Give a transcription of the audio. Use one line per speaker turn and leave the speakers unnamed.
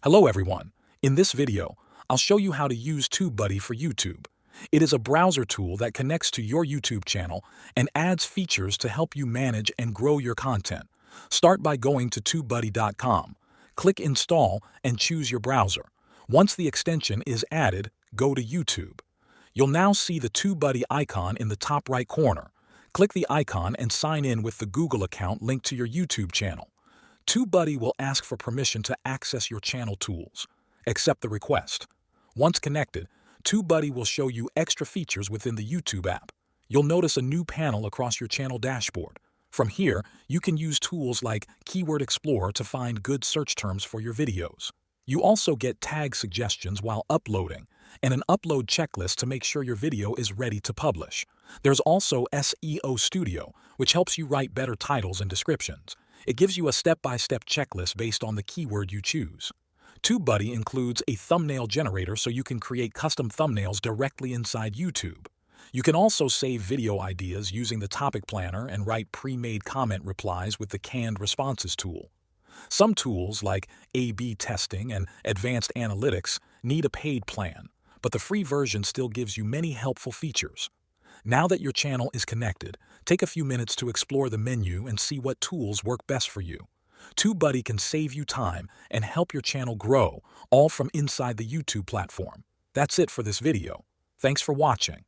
Hello everyone. In this video, I'll show you how to use Tubebuddy for YouTube. It is a browser tool that connects to your YouTube channel and adds features to help you manage and grow your content. Start by going to tubebuddy.com. Click Install and choose your browser. Once the extension is added, go to YouTube. You'll now see the Tubebuddy icon in the top right corner. Click the icon and sign in with the Google account linked to your YouTube channel. Tubebuddy will ask for permission to access your channel tools. Accept the request. Once connected, Tubebuddy will show you extra features within the YouTube app. You'll notice a new panel across your channel dashboard. From here, you can use tools like Keyword Explorer to find good search terms for your videos. You also get tag suggestions while uploading, and an upload checklist to make sure your video is ready to publish. There's also SEO Studio, which helps you write better titles and descriptions. It gives you a step-by-step checklist based on the keyword you choose. Tubebuddy includes a thumbnail generator so you can create custom thumbnails directly inside YouTube. You can also save video ideas using the topic planner and write pre-made comment replies with the canned responses tool. Some tools like A/B testing and advanced analytics need a paid plan, but the free version still gives you many helpful features. Now that your channel is connected, take a few minutes to explore the menu and see what tools work best for you. Tubebuddy can save you time and help your channel grow, all from inside the YouTube platform. That's it for this video. Thanks for watching.